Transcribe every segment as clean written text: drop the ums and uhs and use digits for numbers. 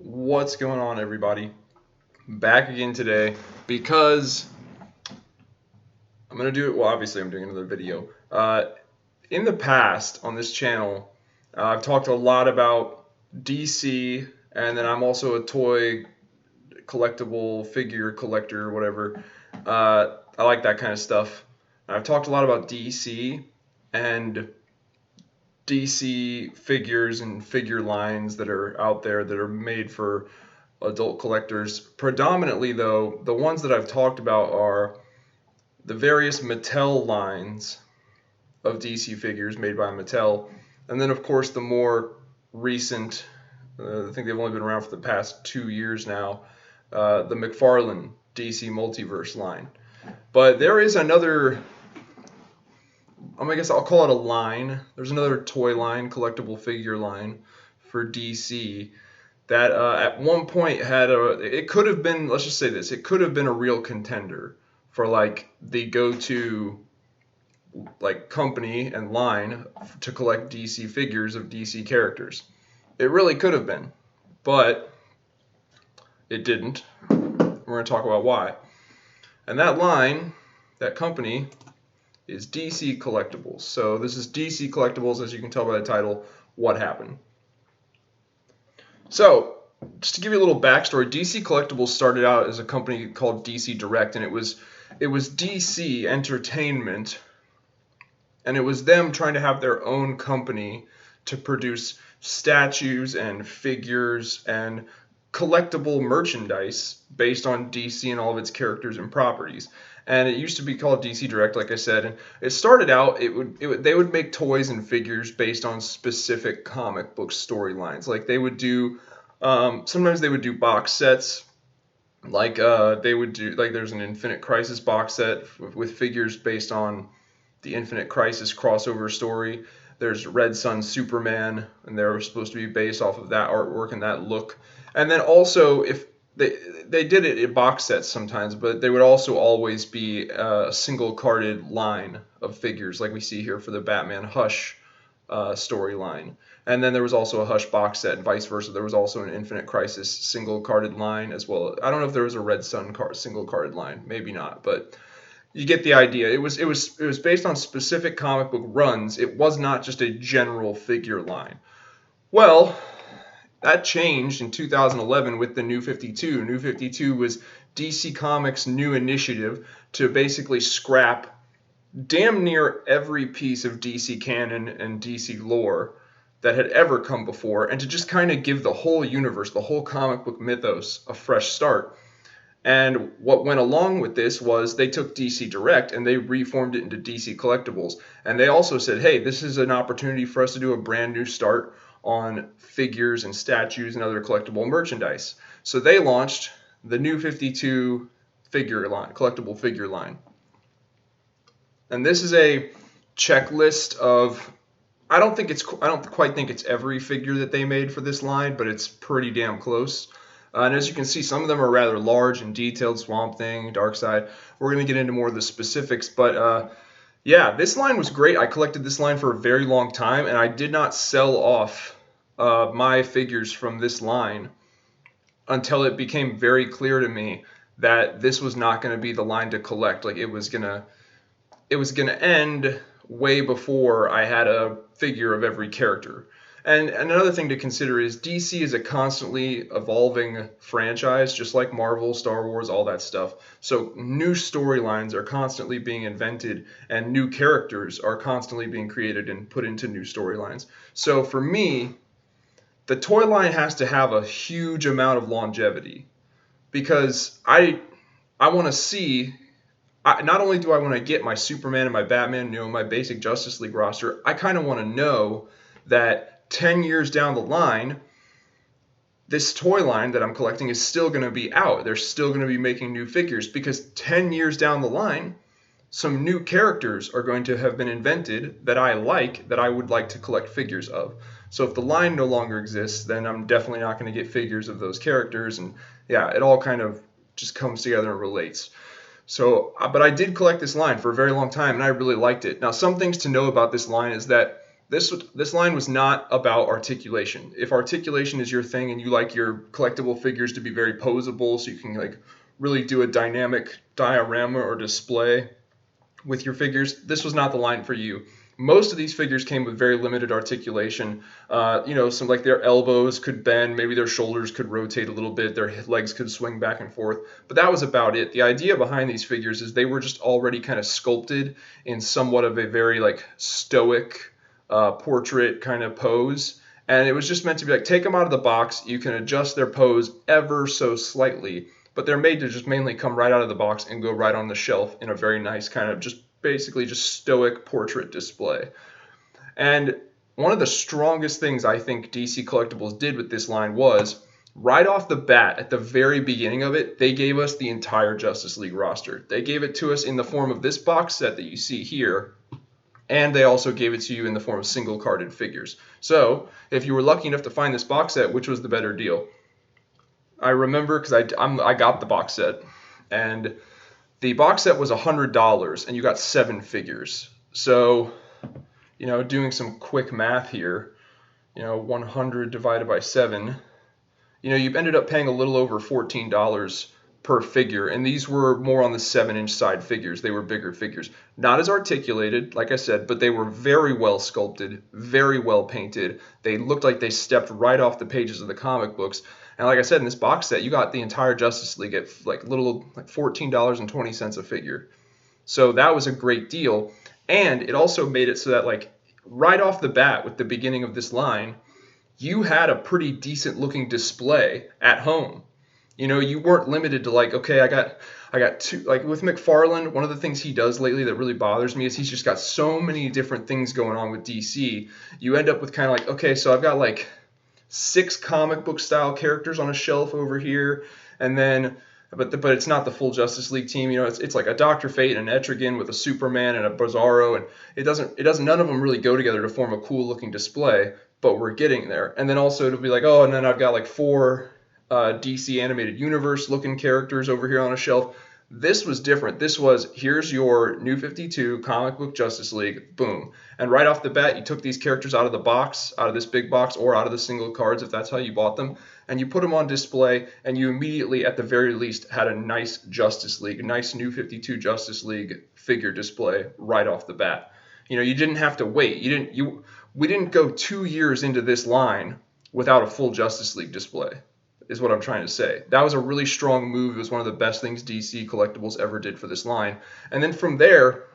What's going on, everybody? Back again today because I'm going to do it. Well, obviously, I'm doing another video. In the past on this channel, I've talked a lot about DC, and then I'm also a toy collectible figure collector or whatever. I like that kind of stuff. I've talked a lot about DC and DC figures and figure lines that are out there that are made for adult collectors. Predominantly, though, the ones that I've talked about are the various Mattel lines of DC figures made by Mattel, and then, of course, the more recent, I think they've only been around for the past 2 years now, the McFarlane DC Multiverse line. But there is another, I guess I'll call it a line. There's another toy line, collectible figure line for DC that at one point it could have been, let's just say this, it could have been a real contender for like the go-to like company and line to collect DC figures of DC characters. It really could have been, but it didn't. We're going to talk about why. And that line, that company, is DC Collectibles. So this is DC Collectibles, as you can tell by the title, What Happened? So, just to give you a little backstory, DC Collectibles started out as a company called DC Direct, and it was DC Entertainment, and it was them trying to have their own company to produce statues and figures and collectible merchandise based on DC and all of its characters and properties. And it used to be called DC Direct, like I said. And it started out, they would make toys and figures based on specific comic book storylines. Like they would do, sometimes they would do box sets. Like they would do, like there's an Infinite Crisis box set with figures based on the Infinite Crisis crossover story. There's Red Sun Superman, and they're supposed to be based off of that artwork and that look. And then also, if they did it in box sets sometimes, but they would also always be a single carded line of figures, like we see here for the Batman Hush storyline. And then there was also a Hush box set, and vice versa. There was also an Infinite Crisis single carded line as well. I don't know if there was a Red Sun single carded line, maybe not, but you get the idea. It was based on specific comic book runs. It was not just a general figure line. Well, that changed in 2011 with the New 52. New 52 was DC Comics' new initiative to basically scrap damn near every piece of DC canon and DC lore that had ever come before, and to just kind of give the whole universe, the whole comic book mythos, a fresh start. And what went along with this was they took DC Direct and they reformed it into DC Collectibles. And they also said, hey, this is an opportunity for us to do a brand new start on figures and statues and other collectible merchandise. So they launched the New 52 figure line, collectible figure line. And this is a checklist of, I don't quite think it's every figure that they made for this line, but it's pretty damn close. And as you can see, some of them are rather large and detailed. Swamp Thing, Darkseid. We're going to get into more of the specifics. But yeah, this line was great. I collected this line for a very long time, and I did not sell off my figures from this line until it became very clear to me that this was not going to be the line to collect. Like it was gonna end way before I had a figure of every character. And another thing to consider is DC is a constantly evolving franchise, just like Marvel, Star Wars, all that stuff. So new storylines are constantly being invented, and new characters are constantly being created and put into new storylines. So for me, the toy line has to have a huge amount of longevity, because I want to see, not only do I want to get my Superman and my Batman, my basic Justice League roster, I kind of want to know that 10 years down the line, this toy line that I'm collecting is still going to be out. They're still going to be making new figures, because 10 years down the line, some new characters are going to have been invented that I would like to collect figures of. So if the line no longer exists, then I'm definitely not going to get figures of those characters. And yeah, it all kind of just comes together and relates. So, but I did collect this line for a very long time, and I really liked it. Now, some things to know about this line is that This line was not about articulation. If articulation is your thing and you like your collectible figures to be very posable, so you can like really do a dynamic diorama or display with your figures, this was not the line for you. Most of these figures came with very limited articulation. Some like their elbows could bend, maybe their shoulders could rotate a little bit, their legs could swing back and forth, but that was about it. The idea behind these figures is they were just already kind of sculpted in somewhat of a very like stoic portrait kind of pose. And it was just meant to be like, take them out of the box, you can adjust their pose ever so slightly, but they're made to just mainly come right out of the box and go right on the shelf in a very nice kind of just basically just stoic portrait display. And one of the strongest things I think DC Collectibles did with this line was, right off the bat, at the very beginning of it, they gave us the entire Justice League roster. They gave it to us in the form of this box set that you see here, and they also gave it to you in the form of single-carded figures. So, if you were lucky enough to find this box set, which was the better deal? I remember because I got the box set, and the box set was $100, and you got 7 figures. So, doing some quick math here, 100 divided by 7, you ended up paying a little over $14 per figure, and these were more on the 7-inch side figures. They were bigger figures. Not as articulated, like I said, but they were very well sculpted, very well painted. They looked like they stepped right off the pages of the comic books. And like I said, in this box set, you got the entire Justice League at like $14.20 a figure. So that was a great deal. And it also made it so that like right off the bat with the beginning of this line, you had a pretty decent looking display at home. You weren't limited to like, okay, I got two, like with McFarlane, one of the things he does lately that really bothers me is he's just got so many different things going on with DC. You end up with kind of like, okay, so I've got like 6 comic book style characters on a shelf over here, and then but it's not the full Justice League team. It's like a Dr. Fate and an Etrigan with a Superman and a Bizarro, and it doesn't none of them really go together to form a cool looking display, but we're getting there. And then also it'll be like, oh, and then I've got like 4 DC animated universe looking characters over here on a shelf. This was different. This was, here's your New 52 comic book Justice League, boom. And right off the bat, you took these characters out of the box, out of this big box, or out of the single cards if that's how you bought them, and you put them on display, and you immediately, at the very least, had a nice Justice League, a nice New 52 Justice League figure display right off the bat. You didn't have to wait. We didn't go 2 years into this line without a full Justice League display, is what I'm trying to say. That was a really strong move. It was one of the best things DC Collectibles ever did for this line. And then from there,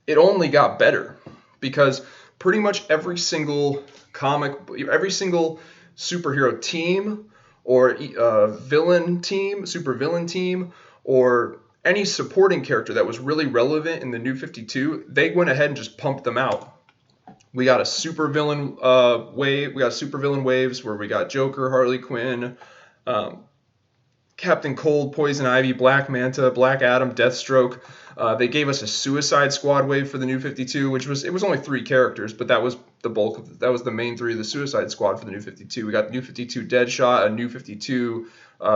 it only got better, because pretty much every single superhero team or villain team, super villain team, or any supporting character that was really relevant in the New 52, they went ahead and just pumped them out. We got a supervillain wave. We got supervillain waves where we got Joker, Harley Quinn, Captain Cold, Poison Ivy, Black Manta, Black Adam, Deathstroke. They gave us a Suicide Squad wave for the New 52, which was only 3 characters, but that was the bulk of that was the main 3 of the Suicide Squad for the New 52. We got the New 52 Deadshot, a New 52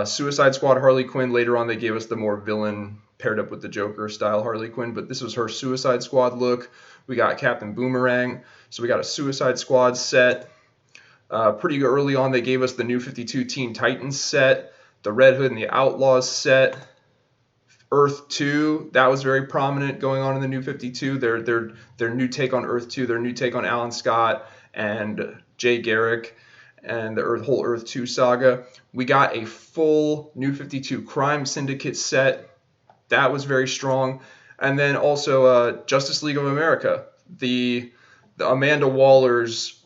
Suicide Squad Harley Quinn. Later on, they gave us the more villain paired up with the Joker style Harley Quinn, but this was her Suicide Squad look. We got Captain Boomerang, so we got a Suicide Squad set. Pretty early on, they gave us the New 52 Teen Titans set, the Red Hood and the Outlaws set, Earth 2, that was very prominent going on in the New 52. Their new take on Earth 2, their new take on Alan Scott and Jay Garrick and the whole Earth 2 saga. We got a full New 52 Crime Syndicate set. That was very strong. And then also Justice League of America, the Amanda Waller's,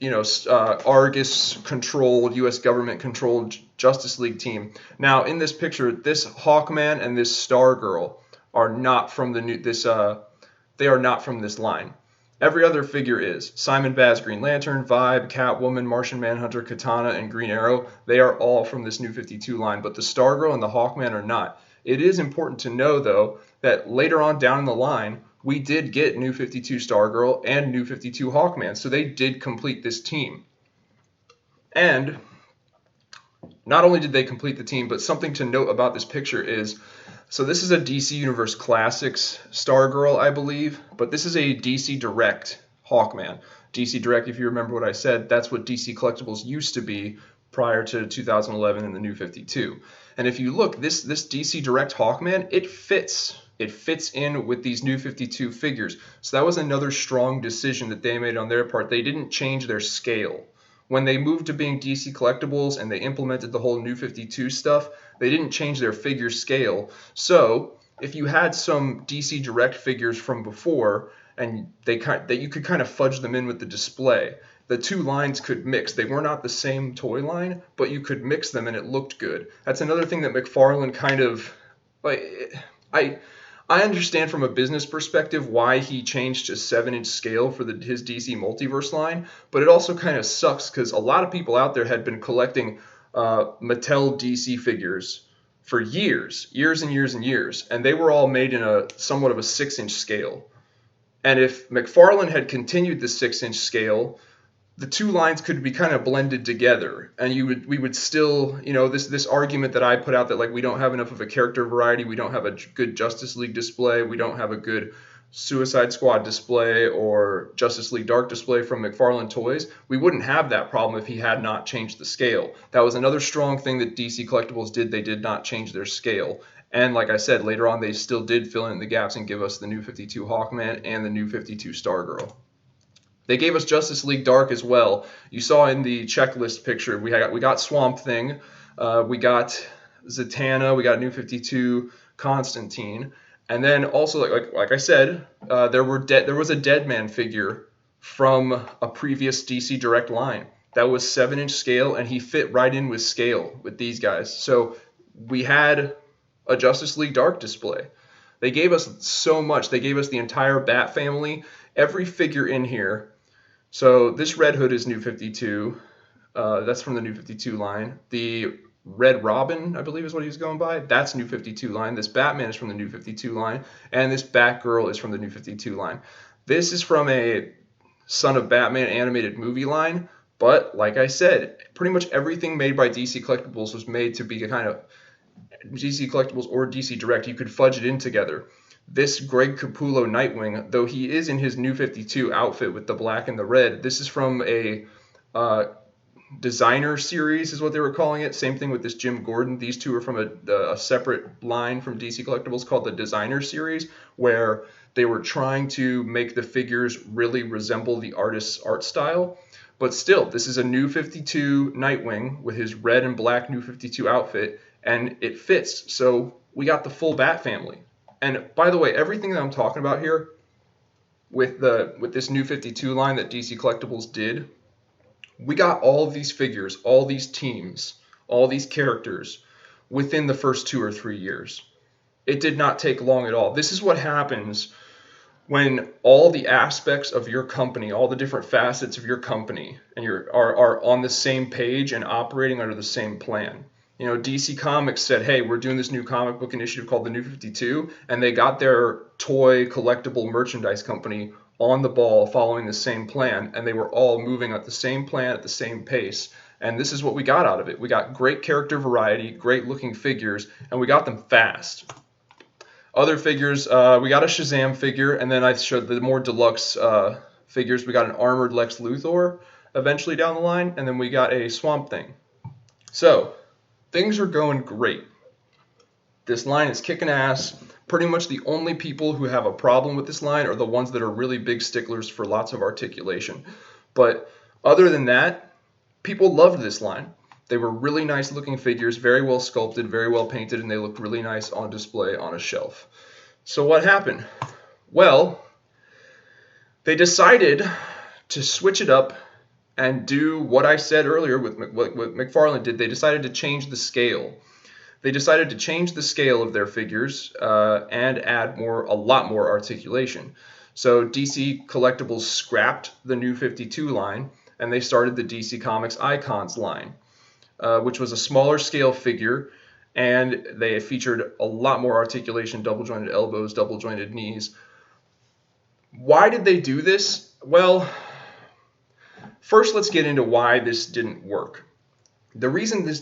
Argus-controlled, U.S. government-controlled Justice League team. Now, in this picture, this Hawkman and this Stargirl are not from they are not from this line. Every other figure is. Simon Baz, Green Lantern, Vibe, Catwoman, Martian Manhunter, Katana, and Green Arrow. They are all from this New 52 line, but the Stargirl and the Hawkman are not. It is important to know, though, that later on down the line, we did get New 52 Stargirl and New 52 Hawkman, so they did complete this team. And not only did they complete the team, but something to note about this picture is, so this is a DC Universe Classics Stargirl, I believe, but this is a DC Direct Hawkman. DC Direct, if you remember what I said, that's what DC Collectibles used to be prior to 2011 and the New 52. And if you look, this DC Direct Hawkman, it fits. It fits in with these New 52 figures. So that was another strong decision that they made on their part. They didn't change their scale. When they moved to being DC Collectibles and they implemented the whole New 52 stuff, they didn't change their figure scale. So if you had some DC Direct figures from before and that you could kind of fudge them in with the display, the two lines could mix. They were not the same toy line, but you could mix them and it looked good. That's another thing that McFarlane kind of, like, I understand from a business perspective why he changed to 7-inch scale for his DC Multiverse line, but it also kind of sucks because a lot of people out there had been collecting Mattel DC figures for years and years, and they were all made in a somewhat of a 6-inch scale. And if McFarlane had continued the 6-inch scale, the two lines could be kind of blended together, and we would still, this argument that I put out that, like, we don't have enough of a character variety, we don't have a good Justice League display, we don't have a good Suicide Squad display or Justice League Dark display from McFarlane Toys, we wouldn't have that problem if he had not changed the scale. That was another strong thing that DC Collectibles did. They did not change their scale. And like I said, later on they still did fill in the gaps and give us the New 52 Hawkman and the New 52 Stargirl. They gave us Justice League Dark as well. You saw in the checklist picture, we got Swamp Thing, we got Zatanna, we got New 52, Constantine, and then also, like I said, there was a Deadman figure from a previous DC Direct line that was 7-inch scale, and he fit right in with scale with these guys. So we had a Justice League Dark display. They gave us so much. They gave us the entire Bat family, every figure in here. So this Red Hood is New 52. That's from the New 52 line. The Red Robin, I believe is what he was going by. That's New 52 line. This Batman is from the New 52 line. And this Batgirl is from the New 52 line. This is from a Son of Batman animated movie line. But like I said, pretty much everything made by DC Collectibles was made to be a kind of DC Collectibles or DC Direct. You could fudge it in together. This Greg Capullo Nightwing, though he is in his New 52 outfit with the black and the red, this is from a designer series is what they were calling it. Same thing with this Jim Gordon. These two are from a separate line from DC Collectibles called the designer series, where they were trying to make the figures really resemble the artist's art style. But still, this is a New 52 Nightwing with his red and black New 52 outfit, and it fits. So we got the full Bat family. And by the way, everything that I'm talking about here with this New 52 line that DC Collectibles did, we got all of these figures, all these teams, all these characters within the first 2 or 3 years. It did not take long at all. This is what happens when all the aspects of your company, all the different facets of your company, and are on the same page and operating under the same plan. DC Comics said, hey, we're doing this new comic book initiative called the New 52, and they got their toy collectible merchandise company on the ball following the same plan, and they were all moving at the same plan at the same pace. And this is what we got out of it. We got great character variety, great looking figures, and we got them fast. Other figures, we got a Shazam figure, and then I showed the more deluxe figures. We got an armored Lex Luthor eventually down the line, and then we got a Swamp Thing. So things are going great. This line is kicking ass. Pretty much the only people who have a problem with this line are the ones that are really big sticklers for lots of articulation. But other than that, people loved this line. They were really nice looking figures, very well sculpted, very well painted, and they looked really nice on display on a shelf. So what happened? Well, they decided to switch it up and do what I said earlier with what McFarlane did. They decided to change the scale. They decided to change the scale of their figures and add a lot more articulation. So DC Collectibles scrapped the New 52 line, and they started the DC Comics Icons line, which was a smaller scale figure, and they featured a lot more articulation, double jointed elbows, double jointed knees. Why did they do this? Well, first let's get into why this didn't work. The reason this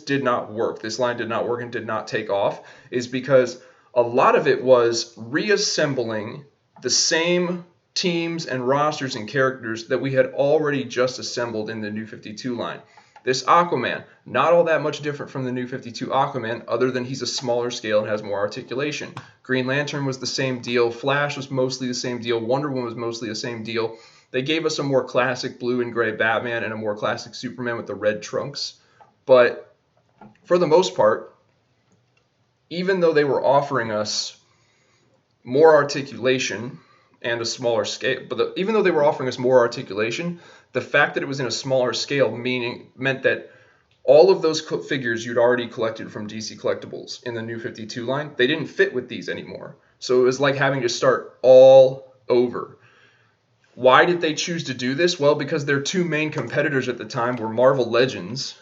line did not work and did not take off, is because a lot of it was reassembling the same teams and rosters and characters that we had already just assembled in the New 52 line. This Aquaman, not all that much different from the New 52 Aquaman, other than he's a smaller scale and has more articulation. Green Lantern was the same deal. Flash was mostly the same deal. Wonder Woman was mostly the same deal. They gave us a more classic blue and gray Batman and a more classic Superman with the red trunks. But for the most part, even though they were offering us more articulation and a smaller scale, even though they were offering us more articulation, the fact that it was in a smaller scale meant that all of those figures you'd already collected from DC Collectibles in the New 52 line, they didn't fit with these anymore. So it was like having to start all over. Why did they choose to do this? Well, because their two main competitors at the time were Marvel Legends,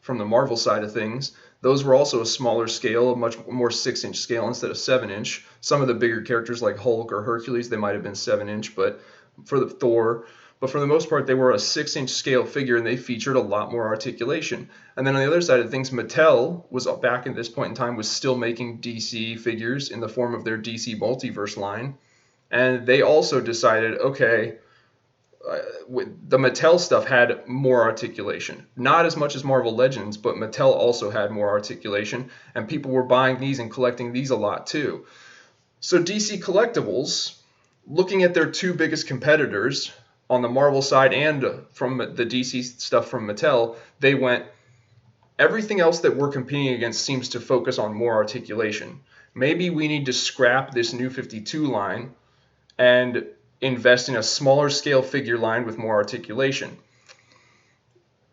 from the Marvel side of things. Those were also a smaller scale, a much more 6-inch scale instead of 7-inch. Some of the bigger characters like Hulk or Hercules, they might have been 7-inch, but for the Thor. But for the most part, they were a 6-inch scale figure, and they featured a lot more articulation. And then on the other side of things, Mattel was back at this point in time was still making DC figures in the form of their DC Multiverse line. And they also decided, okay, the Mattel stuff had more articulation. Not as much as Marvel Legends, but Mattel also had more articulation, and people were buying these and collecting these a lot too. So DC Collectibles, looking at their two biggest competitors on the Marvel side and from the DC stuff from Mattel, they went, everything else that we're competing against seems to focus on more articulation. Maybe we need to scrap this New 52 line and invest in a smaller scale figure line with more articulation.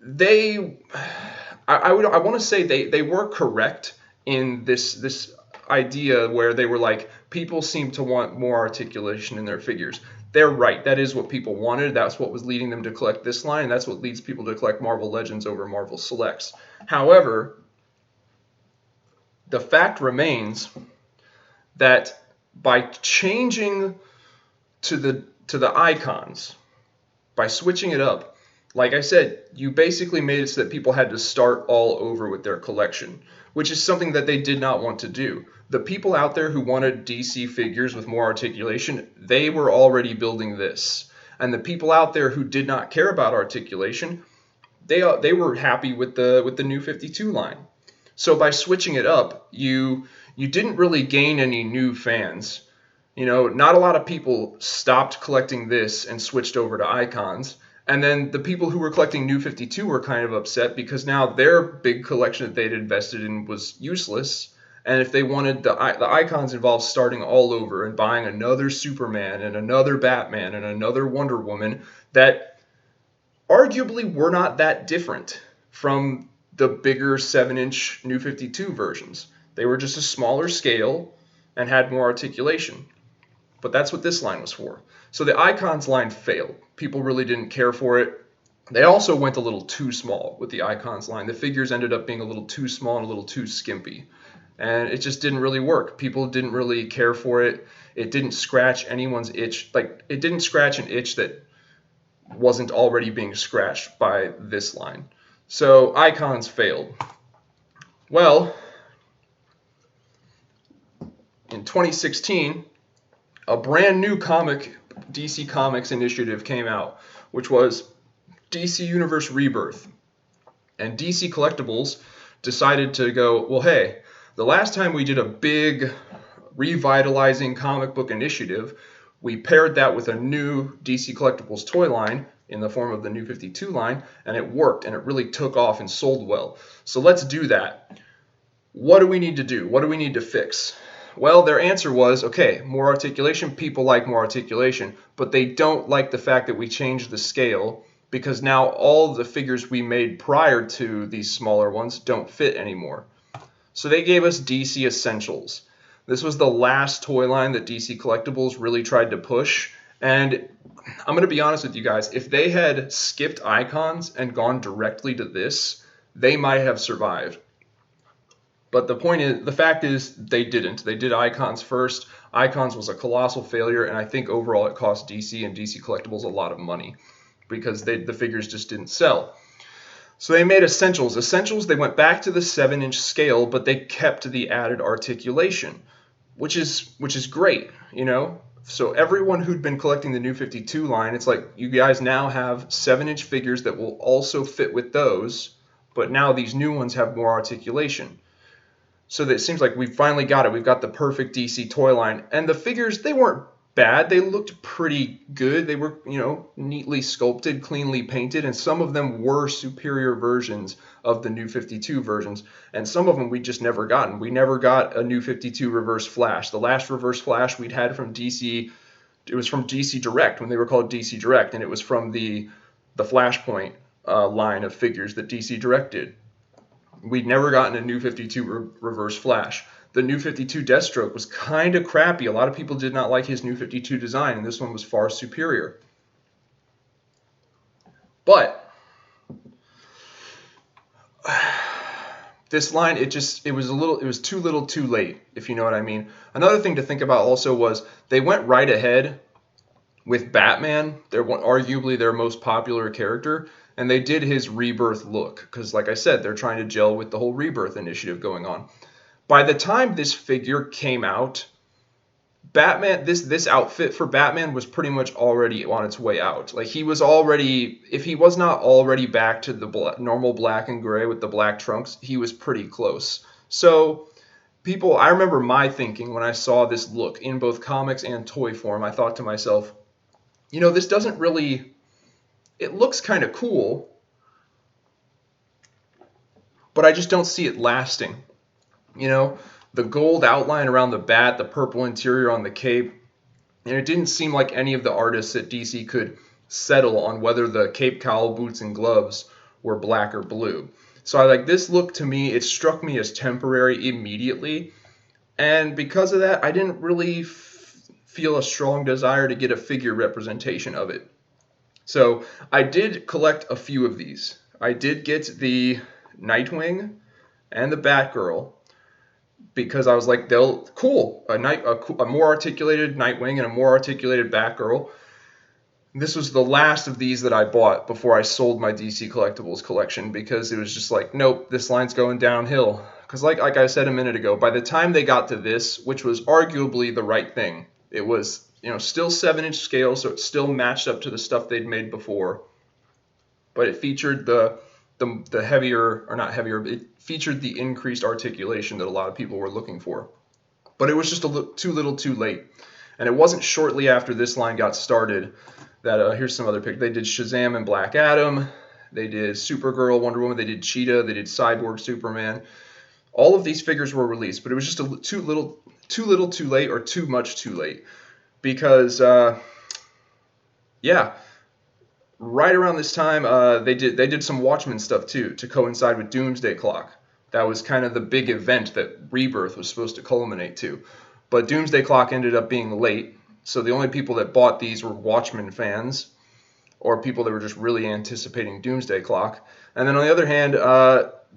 I want to say they were correct in this idea where they were like, people seem to want more articulation in their figures. They're right. That is what people wanted. That's what was leading them to collect this line. And that's what leads people to collect Marvel Legends over Marvel Selects. However, the fact remains that by changing to the icons, by switching it up, like I said, you basically made it so that people had to start all over with their collection, which is something that they did not want to do. The people out there who wanted DC figures with more articulation, they were already building this. And the people out there who did not care about articulation, they were happy with the New 52 line. So by switching it up, you didn't really gain any new fans. You know, not a lot of people stopped collecting this and switched over to icons. And then the people who were collecting New 52 were kind of upset because now their big collection that they'd invested in was useless. And if they wanted the icons involved starting all over and buying another Superman and another Batman and another Wonder Woman that arguably were not that different from the bigger 7-inch New 52 versions. They were just a smaller scale and had more articulation. But that's what this line was for. So the icons line failed. People really didn't care for it. They also went a little too small with the icons line. The figures ended up being a little too small and a little too skimpy. And it just didn't really work. People didn't really care for it. It didn't scratch anyone's itch. Like, it didn't scratch an itch that wasn't already being scratched by this line. So icons failed. Well, in 2016, a brand new DC Comics initiative came out, which was DC Universe Rebirth. And DC Collectibles decided to go, well, hey, the last time we did a big revitalizing comic book initiative, we paired that with a new DC Collectibles toy line in the form of the New 52 line, and it worked, and it really took off and sold well. So let's do that. What do we need to do? What do we need to fix? Well, their answer was, okay, more articulation. People like more articulation, but they don't like the fact that we changed the scale because now all the figures we made prior to these smaller ones don't fit anymore. So they gave us DC Essentials. This was the last toy line that DC Collectibles really tried to push. And I'm going to be honest with you guys, if they had skipped icons and gone directly to this, they might have survived. But the fact is they didn't. They did icons first. Icons was a colossal failure, and I think overall it cost DC and DC Collectibles a lot of money because the figures just didn't sell. So they made Essentials. Essentials, they went back to the 7-inch scale, but they kept the added articulation, which is great, you know. So everyone who'd been collecting the New 52 line, it's like you guys now have 7-inch figures that will also fit with those, but now these new ones have more articulation. So that it seems like we finally got it. We've got the perfect DC toy line. And the figures, they weren't bad. They looked pretty good. They were, neatly sculpted, cleanly painted, and some of them were superior versions of the New 52 versions. And some of them we just never gotten. We never got a New 52 Reverse Flash. The last Reverse Flash we'd had from DC, it was from DC Direct when they were called DC Direct, and it was from the Flashpoint line of figures that DC Direct did. We'd never gotten a New 52 Reverse Flash. The New 52 Deathstroke was kind of crappy. A lot of people did not like his New 52 design, and this one was far superior. But this line, it was too little too late, if you know what I mean. Another thing to think about also was they went right ahead with Batman, arguably their most popular character, and they did his Rebirth look because, like I said, they're trying to gel with the whole Rebirth initiative going on. By the time this figure came out, Batman, this outfit for Batman was pretty much already on its way out. Like he was already, if he was not already back to the normal black and gray with the black trunks, he was pretty close. So I remember my thinking when I saw this look in both comics and toy form, I thought to myself, this doesn't really, it looks kind of cool, but I just don't see it lasting. The gold outline around the bat, the purple interior on the cape, and it didn't seem like any of the artists at DC could settle on whether the cape, cowl, boots, and gloves were black or blue. So this look to me, it struck me as temporary immediately, and because of that, I didn't really feel a strong desire to get a figure representation of it. So I did collect a few of these. I did get the Nightwing and the Batgirl because I was like, cool, a more articulated Nightwing and a more articulated Batgirl. This was the last of these that I bought before I sold my DC Collectibles collection because it was just like, nope, this line's going downhill. Because like I said a minute ago, by the time they got to this, which was arguably the right thing, it was still 7-inch scale, so it still matched up to the stuff they'd made before, but it featured the heavier, or not heavier, it featured the increased articulation that a lot of people were looking for. But it was just too little too late. And it wasn't shortly after this line got started that, here's some other pictures. They did Shazam and Black Adam. They did Supergirl, Wonder Woman. They did Cheetah. They did Cyborg, Superman. All of these figures were released, but it was just too little too late, or too much too late. Because, right around this time, they did some Watchmen stuff too to coincide with Doomsday Clock. That was kind of the big event that Rebirth was supposed to culminate to. But Doomsday Clock ended up being late, so the only people that bought these were Watchmen fans, or people that were just really anticipating Doomsday Clock. And then on the other hand,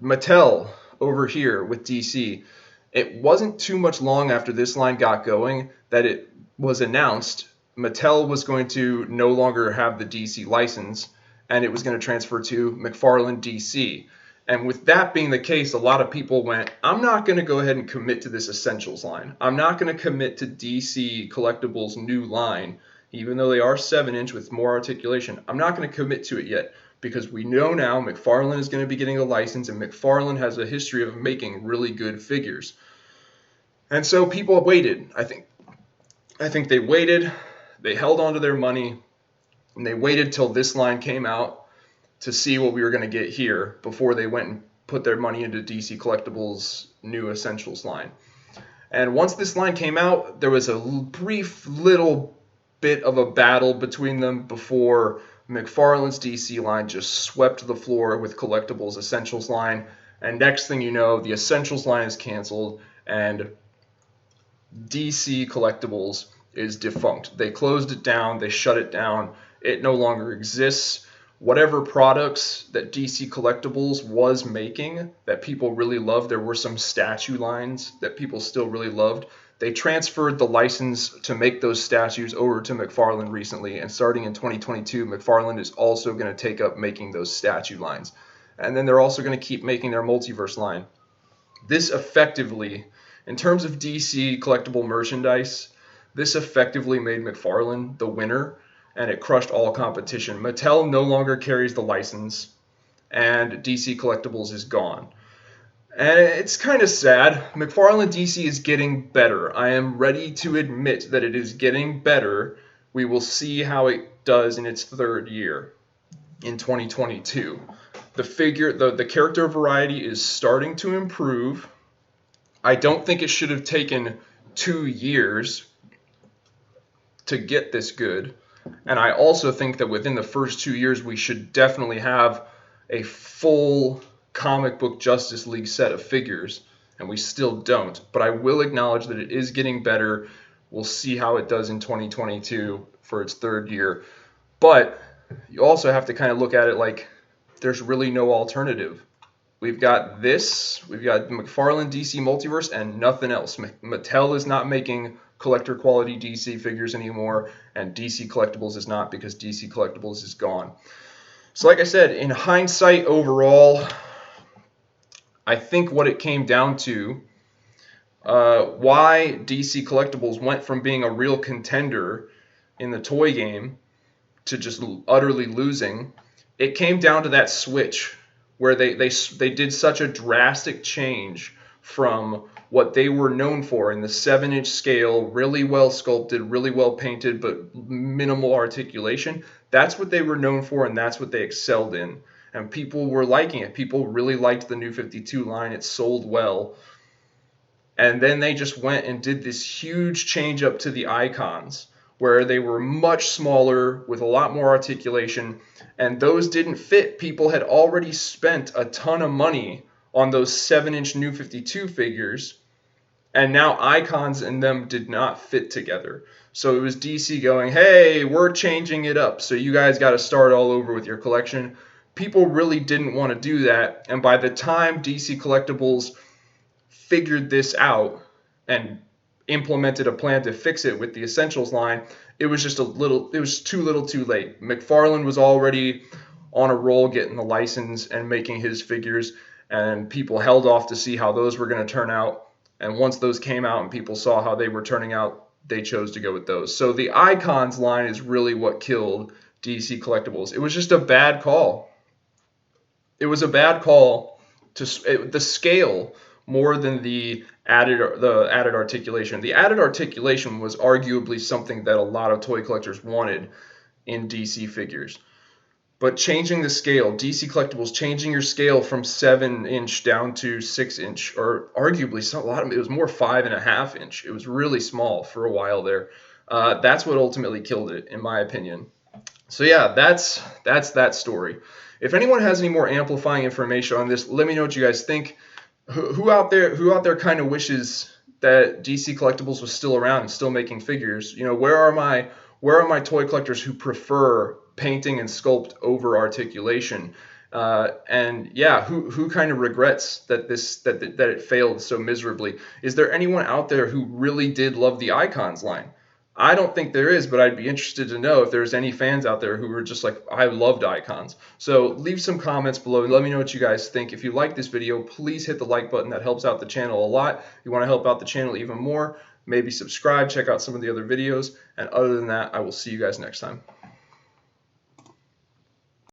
Mattel over here with DC, it wasn't too much long after this line got going that it was announced Mattel was going to no longer have the DC license, and it was going to transfer to McFarlane DC. And with that being the case, a lot of people went, I'm not going to go ahead and commit to this Essentials line. I'm not going to commit to DC Collectibles' new line, even though they are 7-inch with more articulation. I'm not going to commit to it yet because we know now McFarlane is going to be getting a license, and McFarlane has a history of making really good figures. And so people waited. I think they waited. They held on to their money, and they waited till this line came out to see what we were going to get here before they went and put their money into DC Collectibles' new Essentials line. And once this line came out, there was a brief little bit of a battle between them before McFarlane's DC line just swept the floor with Collectibles' Essentials line. And next thing you know, the Essentials line is canceled, and DC Collectibles is defunct. They closed it down. They shut it down. It no longer exists. Whatever products that DC Collectibles was making that people really loved, there were some statue lines that people still really loved. They transferred the license to make those statues over to McFarlane recently, and starting in 2022, McFarlane is also going to take up making those statue lines. And then they're also going to keep making their multiverse line. This effectively, in terms of DC collectible merchandise, This effectively made McFarlane the winner, and it crushed all competition. Mattel no longer carries the license, and DC Collectibles is gone. And it's kind of sad. McFarlane DC is getting better. I am ready to admit that it is getting better. We will see how it does in its third year in 2022. The character variety is starting to improve. I don't think it should have taken 2 years to get this good. And I also think that within the first 2 years, we should definitely have a full comic book Justice League set of figures, and we still don't. But I will acknowledge that it is getting better. We'll see how it does in 2022 for its third year. But you also have to kind of look at it like there's really no alternative. We've got this, we've got the McFarlane DC Multiverse, and nothing else. Mattel is not making collector quality DC figures anymore, and DC Collectibles is not, because DC Collectibles is gone. So like I said, in hindsight overall, I think what it came down to, why DC Collectibles went from being a real contender in the toy game to just utterly losing, it came down to that switch where they did such a drastic change from what they were known for in the 7-inch scale, really well sculpted, really well painted, but minimal articulation. That's what they were known for, and that's what they excelled in. And people were liking it. People really liked the New 52 line. It sold well. And then they just went and did this huge change up to the icons, where they were much smaller with a lot more articulation, and those didn't fit. People had already spent a ton of money on those 7-inch New 52 figures, and now icons in them did not fit together. So it was DC going, hey, we're changing it up, so you guys got to start all over with your collection. People really didn't want to do that, and by the time DC Collectibles figured this out and implemented a plan to fix it with the Essentials line, it was too little too late. McFarlane was already on a roll getting the license and making his figures, and people held off to see how those were going to turn out. And once those came out and people saw how they were turning out, they chose to go with those. So the Icons line is really what killed DC Collectibles. It was just a bad call. It was a bad call the scale more than the added articulation. The added articulation was arguably something that a lot of toy collectors wanted in DC figures. But changing the scale, DC Collectibles changing your scale from 7-inch down to 6-inch, or arguably it was more 5.5-inch. It was really small for a while there. That's what ultimately killed it, in my opinion. So yeah, that's that story. If anyone has any more amplifying information on this, let me know what you guys think. Who out there kind of wishes that DC Collectibles was still around and still making figures? You know, where are my toy collectors who prefer painting and sculpt over articulation? And yeah, who kind of regrets that it failed so miserably? Is there anyone out there who really did love the Icons line? I don't think there is, but I'd be interested to know if there's any fans out there who were just like, I loved Icons. So leave some comments below and let me know what you guys think. If you like this video, please hit the like button. That helps out the channel a lot. If you want to help out the channel even more, maybe subscribe, check out some of the other videos. And other than that, I will see you guys next time.